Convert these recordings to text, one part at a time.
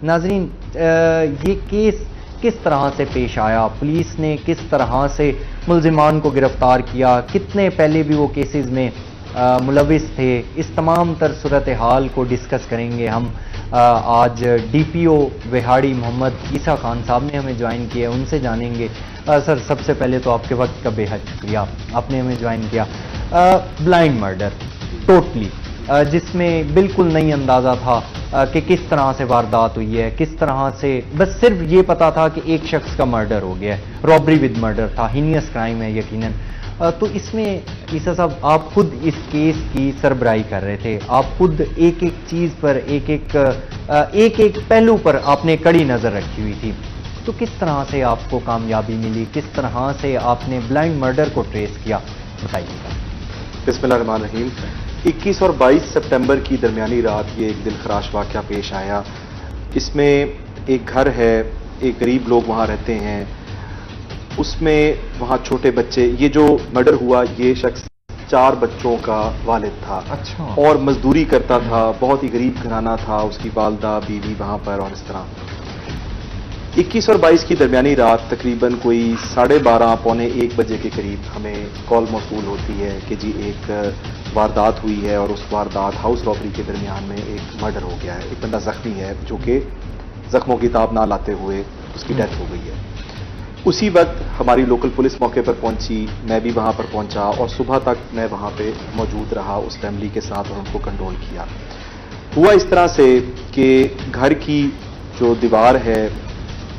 नाजरीन, ये केस किस तरह से पेश आया, पुलिस ने किस तरह से मुल्जिमान को गिरफ्तार किया, कितने पहले भी वो केसेस में मुलविस थे, इस तमाम तर सूरत हाल को डिस्कस करेंगे हम। आज DPO विहाड़ी मोहम्मद ईसा खान साहब ने हमें ज्वाइन किया, उनसे जानेंगे। सर, सबसे पहले तो आपके वक्त का बेहद शुक्रिया, आपने हमें ज्वाइन किया। ब्लाइंड मर्डर टोटली, जिसमें बिल्कुल नहीं अंदाज़ा था कि किस तरह से वारदात हुई है, किस तरह से, बस सिर्फ ये पता था कि एक शख्स का मर्डर हो गया है, रॉबरी विद मर्डर था, हीनियस क्राइम है यकीनन। तो इसमें ईसा साहब, आप खुद इस केस की सरबराही कर रहे थे, आप खुद एक एक चीज़ पर, एक एक पहलू पर आपने कड़ी नज़र रखी हुई थी। तो किस तरह से आपको कामयाबी मिली, किस तरह से आपने ब्लाइंड मर्डर को ट्रेस किया, बताइएगा। बिस्मिल्लाहिर्रहमानिर्रहीम। 21 और 22 सितंबर की दरमियानी रात ये एक दिलखराश वाक़या पेश आया। इसमें एक घर है, एक गरीब लोग वहाँ रहते हैं, उसमें वहाँ छोटे बच्चे, ये जो मर्डर हुआ ये शख्स 4 बच्चों का वालिद था। अच्छा। और मजदूरी करता था, बहुत ही गरीब घराना था, उसकी वालदा बीवी वहाँ पर। और इस तरह 21 और 22 की दरमियानी रात तकरीबन कोई 12:30 पौने 1 बजे के करीब हमें कॉल मौसूल होती है कि जी एक वारदात हुई है और उस वारदात हाउस रॉबरी के दरमियान में एक मर्डर हो गया है, एक बंदा जख्मी है जो कि जख्मों की ताब ना लाते हुए उसकी डेथ हो गई है। उसी वक्त हमारी लोकल पुलिस मौके पर पहुंची, मैं भी वहां पर पहुंचा और सुबह तक मैं वहां पे मौजूद रहा उस फैमिली के साथ और उनको कंट्रोल किया। हुआ इस तरह से कि घर की जो दीवार है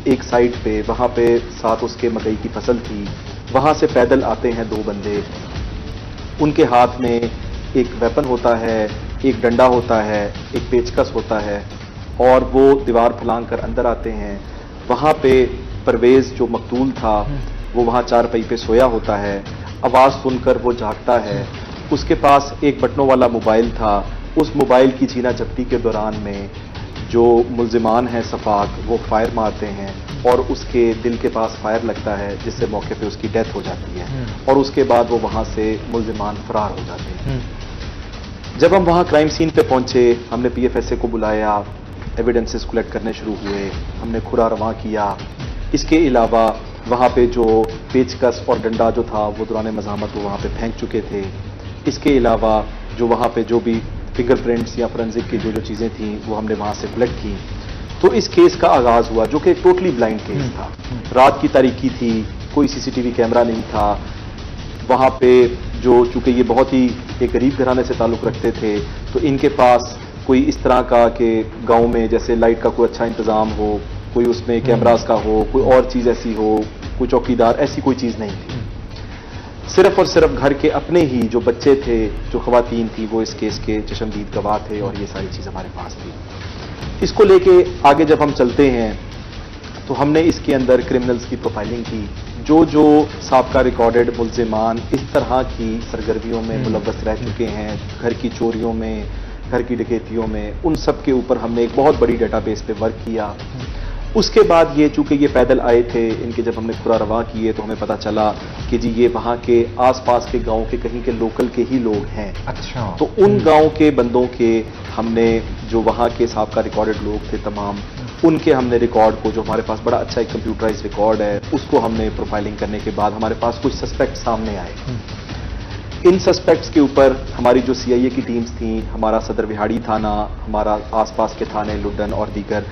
एक साइड पे, वहां पे साथ उसके मकई की फसल थी, वहां से पैदल आते हैं 2 बंदे, उनके हाथ में एक वेपन होता है, एक डंडा होता है, एक पेचकस होता है और वो दीवार फलांग कर अंदर आते हैं। वहां पे परवेज जो मकतूल था वो वहां चारपाई पे सोया होता है, आवाज सुनकर वो जागता है। उसके पास एक बटनों वाला मोबाइल था, उस मोबाइल की छीना झपटी के दौरान में जो मुल्जिमान हैं सफाक, वो फायर मारते हैं और उसके दिल के पास फायर लगता है जिससे मौके पे उसकी डेथ हो जाती है और उसके बाद वो वहां से मुल्जिमान फरार हो जाते हैं। जब हम वहां क्राइम सीन पे पहुंचे, हमने PFSA को बुलाया, एविडेंसेस कलेक्ट करने शुरू हुए, हमने खुरा रवां किया। इसके अलावा वहाँ पे जो पेचकस और डंडा जो था वो दौरान मज़ामत वो वहाँ पे फेंक चुके थे। इसके अलावा जो वहाँ पे जो भी फिंगरप्रिंट्स या फोरेंसिक की जो चीज़ें थी वो हमने वहाँ से कलेक्ट की। तो इस केस का आगाज़ हुआ जो कि टोटली ब्लाइंड केस था। रात की तारीकी थी, कोई CCTV कैमरा नहीं था वहाँ पे। जो चूँकि ये बहुत ही एक गरीब घराने से ताल्लुक़ रखते थे तो इनके पास कोई इस तरह का कि गाँव में जैसे लाइट का कोई अच्छा इंतज़ाम हो, कोई उसमें कैमरास का हो, कोई और चीज़ ऐसी हो, कोई चौकीदार, ऐसी कोई चीज़ नहीं थी। सिर्फ और सिर्फ घर के अपने ही जो बच्चे थे, जो ख़वातीन थी, वो इस केस के चशमदीद गवाह थे और ये सारी चीज़ हमारे पास थी। इसको लेके आगे जब हम चलते हैं तो हमने इसके अंदर क्रिमिनल्स की प्रोफाइलिंग की, जो साबका रिकॉर्डेड मुल्जिमान इस तरह की सरगर्मियों में मुलव्वस रह चुके हैं, घर की चोरियों में, घर की डकैतियों में, उन सब के ऊपर हमने एक बहुत बड़ी डेटाबेस पे वर्क किया। उसके बाद ये चूंकि ये पैदल आए थे, इनके जब हमने खुरा रवा किए तो हमें पता चला कि जी ये वहाँ के आसपास के गांव के कहीं के लोकल के ही लोग हैं। अच्छा। तो उन गांव के बंदों के हमने जो वहाँ के साबका रिकॉर्डेड लोग थे तमाम, उनके हमने रिकॉर्ड को, जो हमारे पास बड़ा अच्छा एक कंप्यूटराइज रिकॉर्ड है, उसको हमने प्रोफाइलिंग करने के बाद हमारे पास कुछ सस्पेक्ट सामने आए। इन सस्पेक्ट्स के ऊपर हमारी जो CIA की टीम्स थी, हमारा सदर विहाड़ी थाना, हमारा आसपास के थाने लुडन और दीगर,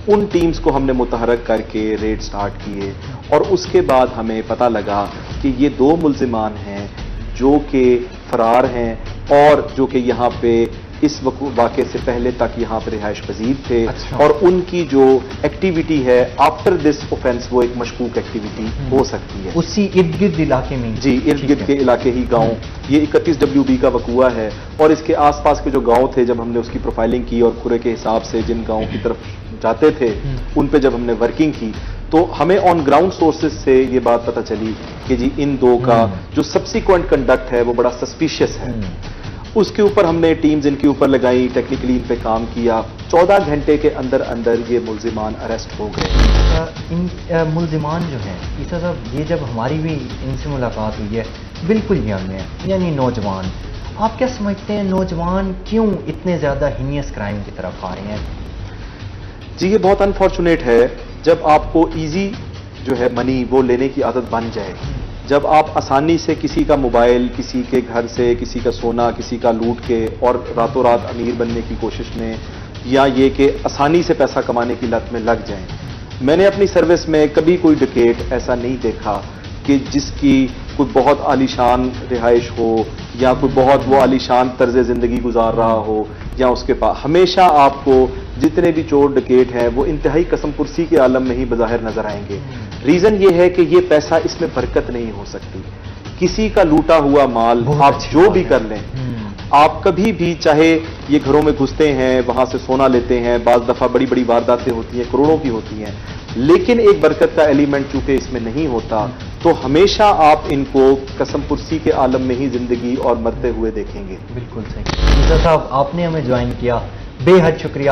उन टीम्स को हमने मुतहरक करके रेड स्टार्ट किए और उसके बाद हमें पता लगा कि ये 2 मुल्जिमान हैं जो कि फरार हैं और जो कि यहाँ पे इस वाक़े से पहले तक यहाँ पर रिहाइश पजीर थे। अच्छा। और उनकी जो एक्टिविटी है आफ्टर दिस ऑफेंस वो एक मशकूक एक्टिविटी हो सकती है उसी इर्द गिर्द इलाके में। जी, इर्द गिर्द के इलाके ही गांव। ये 31 WB का वकूआ है और इसके आसपास के जो गांव थे, जब हमने उसकी प्रोफाइलिंग की और खुरे के हिसाब से जिन गाँव की तरफ जाते थे उन पे जब हमने वर्किंग की तो हमें ऑन ग्राउंड सोर्सेज से ये बात पता चली कि जी इन 2 का जो सब्सिक्वेंट कंडक्ट है वो बड़ा सस्पिशियस है। उसके ऊपर हमने टीम्स इनके ऊपर लगाई, टेक्निकली इन पे काम किया। 14 घंटे के अंदर अंदर ये मुल्जिमान अरेस्ट हो गए। इन मुल्जिमान जो हैं ईसा साहब, ये जब हमारी भी इनसे मुलाकात हुई है, बिल्कुल यंग है, यानी नौजवान। आप क्या समझते हैं नौजवान क्यों इतने ज़्यादा हीनियस क्राइम की तरफ आ रहे हैं? जी, ये बहुत अनफॉर्चुनेट है जब आपको इजी जो है मनी वो लेने की आदत बन जाए। जब आप आसानी से किसी का मोबाइल, किसी के घर से किसी का सोना, किसी का लूट के और रातों रात अमीर बनने की कोशिश में, या ये कि आसानी से पैसा कमाने की लत में लग जाएं। मैंने अपनी सर्विस में कभी कोई डकैत ऐसा नहीं देखा कि जिसकी कोई बहुत आलीशान रिहाइश हो या कोई बहुत वो आलीशान तर्ज जिंदगी गुजार रहा हो, या उसके पास हमेशा आपको जितने भी चोर डकैत हैं वो इंतहाई कसम पुरसी के आलम में ही बज़ाहिर नजर आएंगे। रीजन ये है कि ये पैसा, इसमें बरकत नहीं हो सकती। किसी का लूटा हुआ माल आप जो भी कर लें, आप कभी भी, चाहे ये घरों में घुसते हैं, वहां से सोना लेते हैं, बाज दफा बड़ी बड़ी वारदातें होती हैं, करोड़ों की होती हैं, लेकिन एक बरकत का एलिमेंट चूंकि इसमें नहीं होता, तो हमेशा आप इनको कसम पुरसी के आलम में ही जिंदगी और मरते हुए देखेंगे। बिल्कुल सही। ईसा साहब, आपने हमें ज्वाइन किया, बेहद शुक्रिया।